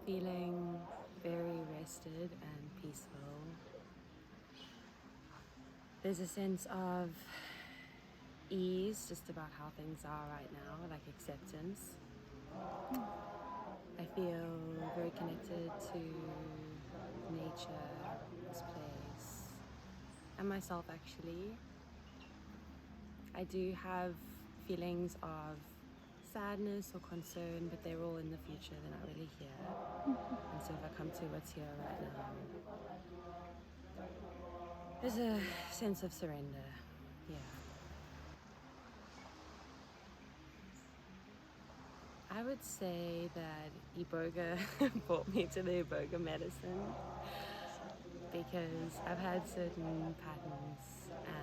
Feeling very rested and peaceful. There's a sense of ease just about how things are right now, like acceptance. I feel very connected to nature, this place, and myself actually. I do have feelings of sadness or concern, but they're all in the future, they're not really here. And so if I come to what's here right now, there's a sense of surrender. Yeah. I would say that Iboga brought me to the Iboga medicine because I've had certain patterns and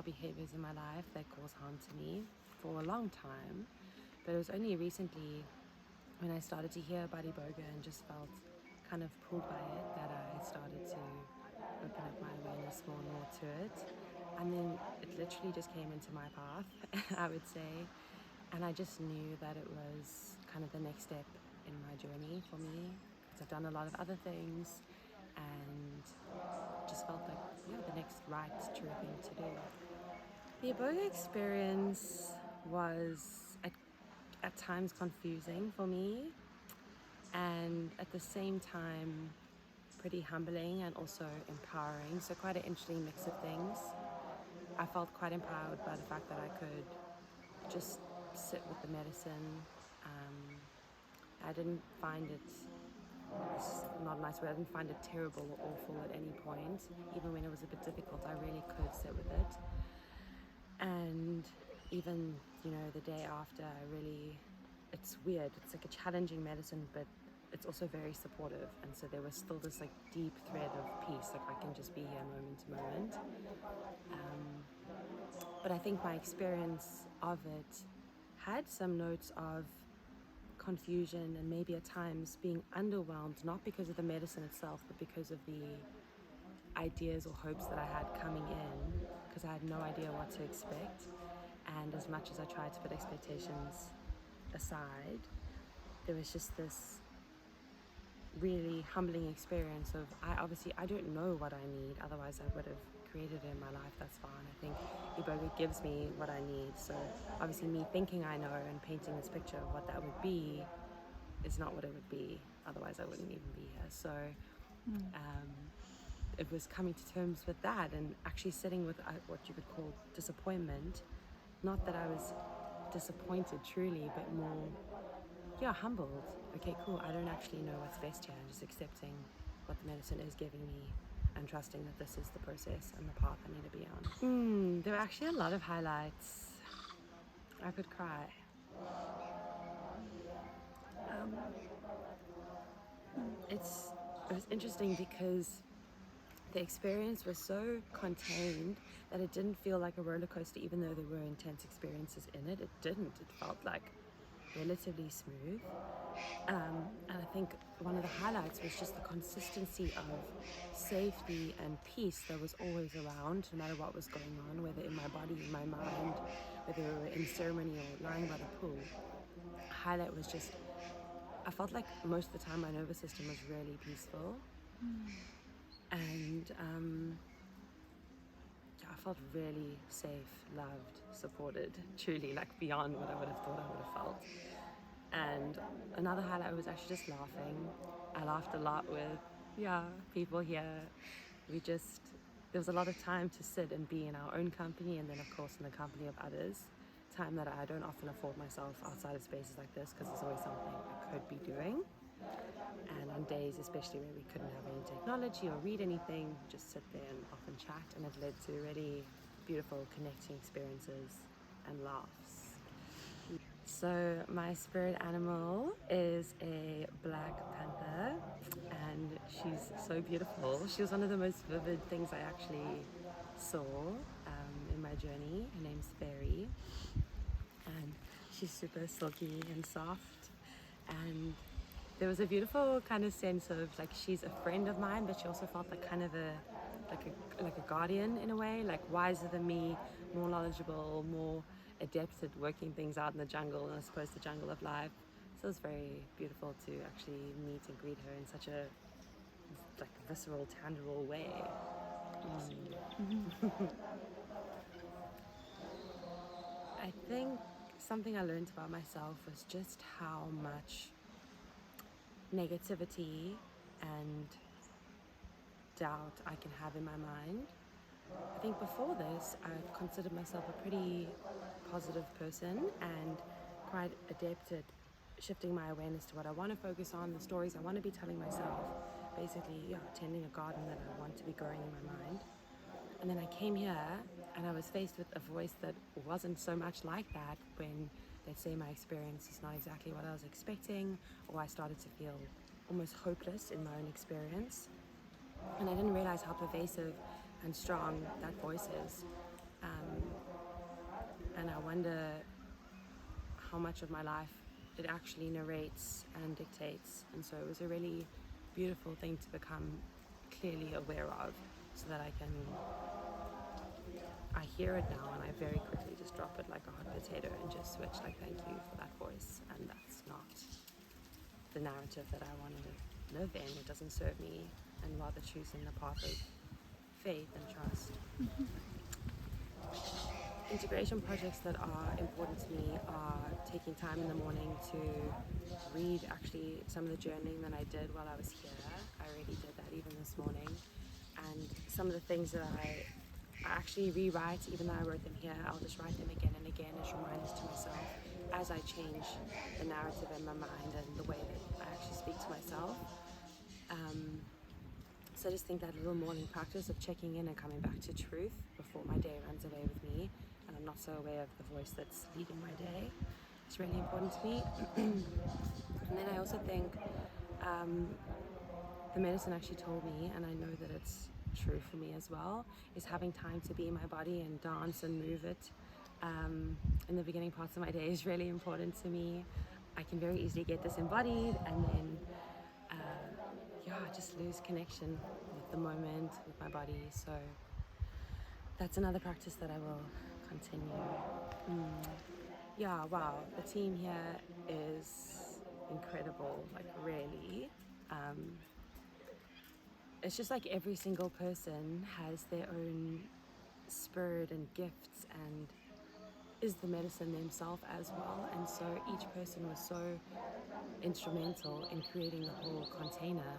behaviors in my life that cause harm to me for a long time. But it was only recently when I started to hear about Iboga and just felt kind of pulled by it that I started to open up my awareness more and more to it. And then it literally just came into my path, I would say. And I just knew that it was kind of the next step in my journey for me, because I've done a lot of other things and just felt like, the next right, true thing to do. The Iboga experience was at times confusing for me, and at the same time pretty humbling and also empowering, so quite an interesting mix of things. I felt quite empowered by the fact that I could just sit with the medicine. I didn't find it, it's not a nice word, I didn't find it terrible or awful at any point. Even when it was a bit difficult, I really could sit with it. And even, the day after, it's weird. It's like a challenging medicine, but it's also very supportive. And so there was still this like deep thread of peace, like I can just be here moment to moment. But I think my experience of it had some notes of confusion and maybe at times being underwhelmed, not because of the medicine itself, but because of the ideas or hopes that I had coming in, because I had no idea what to expect. And as much as I tried to put expectations aside, there was just this really humbling experience of I don't know what I need, otherwise I would have created it in my life. That's fine. I think Iboga gives me what I need. So obviously me thinking I know and painting this picture of what that would be is not what it would be, otherwise I wouldn't even be here. So it was coming to terms with that and actually sitting with what you could call disappointment. Not that I was disappointed truly, but more humbled. Okay, cool, I don't actually know what's best here. I'm just accepting what the medicine is giving me and trusting that this is the process and the path I need to be on. There were actually a lot of highlights. I could cry. It was interesting because the experience was so contained that it didn't feel like a roller coaster, even though there were intense experiences in it. It didn't. It felt like relatively smooth. And I think one of the highlights was just the consistency of safety and peace that was always around, no matter what was going on, whether in my body, in my mind, whether we were in ceremony or lying by the pool. The highlight was just, I felt like most of the time my nervous system was really peaceful. And I felt really safe, loved, supported, truly, like beyond what I would have thought I would have felt. And another highlight was actually just laughing. I laughed a lot with people here. There was a lot of time to sit and be in our own company, and then of course in the company of others. Time that I don't often afford myself outside of spaces like this, because there's always something I could be doing. And on days especially where we couldn't have any technology or read anything, just sit there and often chat, and it led to really beautiful connecting experiences and laughs. So my spirit animal is a black panther, and she's so beautiful. She was one of the most vivid things I actually saw in my journey. Her name's Fairy, and she's super silky and soft, and there was a beautiful kind of sense of like she's a friend of mine, but she also felt like kind of like a guardian in a way, like wiser than me, more knowledgeable, more adept at working things out in the jungle, and I suppose the jungle of life. So it was very beautiful to actually meet and greet her in such a like visceral, tangible way. I think something I learned about myself was just how much negativity and doubt I can have in my mind. I think before this, I considered myself a pretty positive person and quite adept at shifting my awareness to what I want to focus on, the stories I want to be telling myself, basically, tending a garden that I want to be growing in my mind. And then I came here and I was faced with a voice that wasn't so much like that when, let's say, my experience is not exactly what I was expecting, or I started to feel almost hopeless in my own experience. And I didn't realize how pervasive and strong that voice is. And I wonder how much of my life it actually narrates and dictates. And so it was a really beautiful thing to become clearly aware of, so that I hear it now and I very quickly just drop it like a hot potato and just switch, like, thank you for that voice. And that's not the narrative that I want to live in. It doesn't serve me, and rather choosing the path of faith and trust. Integration projects that are important to me are taking time in the morning to read actually some of the journaling that I did while I was here. I already did that even this morning. And some of the things that I actually rewrite, even though I wrote them here, I'll just write them again and again as reminders to myself as I change the narrative in my mind and the way that I actually speak to myself. So I just think that little morning practice of checking in and coming back to truth before my day runs away with me and I'm not so aware of the voice that's leading my day, is really important to me. And then I also think the medicine actually told me, and I know that it's true for me as well, is having time to be in my body and dance and move it in the beginning parts of my day is really important to me. I can very easily get disembodied and then just lose connection with the moment, with my body. So that's another practice that I will continue. Yeah, wow, the team here is incredible, like really. It's just like every single person has their own spirit and gifts and is the medicine themselves as well. And so each person was so instrumental in creating the whole container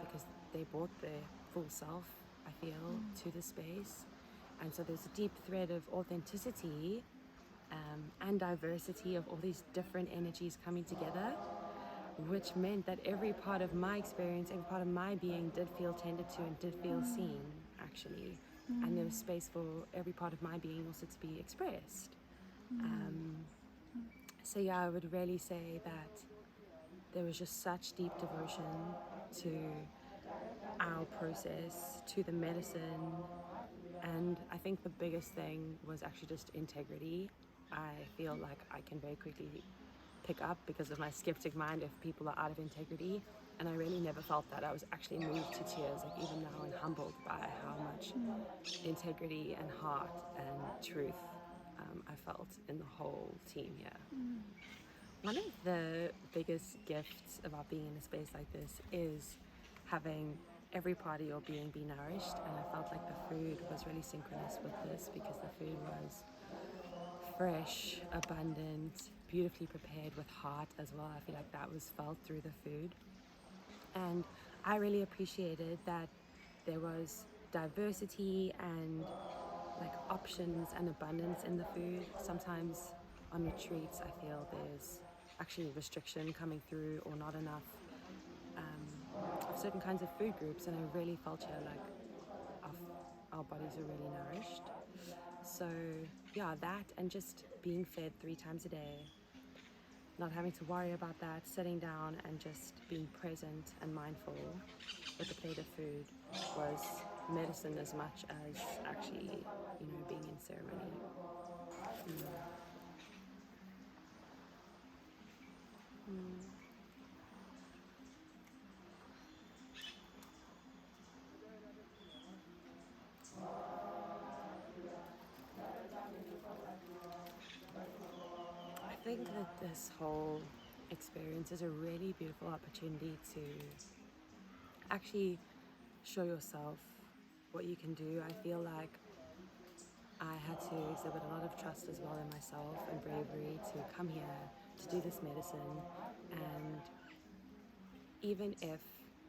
because they brought their full self, I feel, to the space. And so there's a deep thread of authenticity and diversity of all these different energies coming together, which meant that every part of my experience, every part of my being did feel tended to and did feel seen, actually. And there was space for every part of my being also to be expressed. So yeah, I would really say that there was just such deep devotion to our process, to the medicine, and I think the biggest thing was actually just integrity. I feel like I can very quickly pick up, because of my skeptic mind, if people are out of integrity, and I really never felt that. I was actually moved to tears, like even now, and humbled by how much integrity and heart and truth I felt in the whole team here. One of the biggest gifts about being in a space like this is having every part of your being be nourished, and I felt like the food was really synchronous with this, because the food was fresh, abundant, beautifully prepared with heart as well. I feel like that was felt through the food, and I really appreciated that there was diversity and like options and abundance in the food. Sometimes on retreats I feel there's actually restriction coming through, or not enough of certain kinds of food groups, and I really felt here like our bodies are really nourished. So yeah, that, and just being fed 3 times a day, not having to worry about that, sitting down and just being present and mindful with a plate of food was medicine as much as actually, being in ceremony. I think that this whole experience is a really beautiful opportunity to actually show yourself what you can do. I feel like I had to exhibit a lot of trust as well in myself and bravery to come here to do this medicine. And even if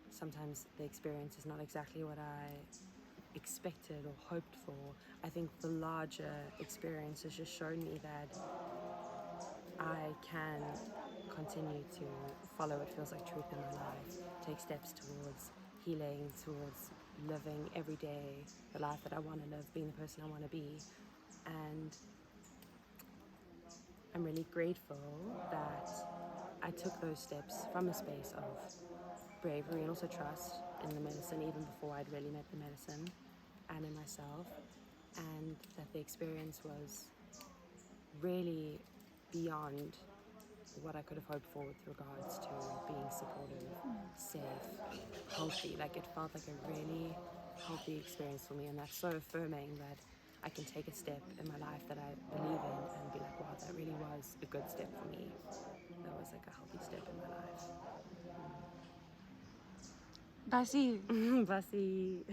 sometimes the experience is not exactly what I expected or hoped for, I think the larger experience has just shown me that I can continue to follow what feels like truth in my life, take steps towards healing, towards living every day the life that I want to live, being the person I want to be. And I'm really grateful that I took those steps from a space of bravery and also trust in the medicine, even before I'd really met the medicine, and in myself, and that the experience was really beyond what I could have hoped for with regards to being supportive, safe, healthy. Like, it felt like a really healthy experience for me, and that's so affirming that I can take a step in my life that I believe in and be like, wow, that really was a good step for me. That was like a healthy step in my life. Basi. Basi.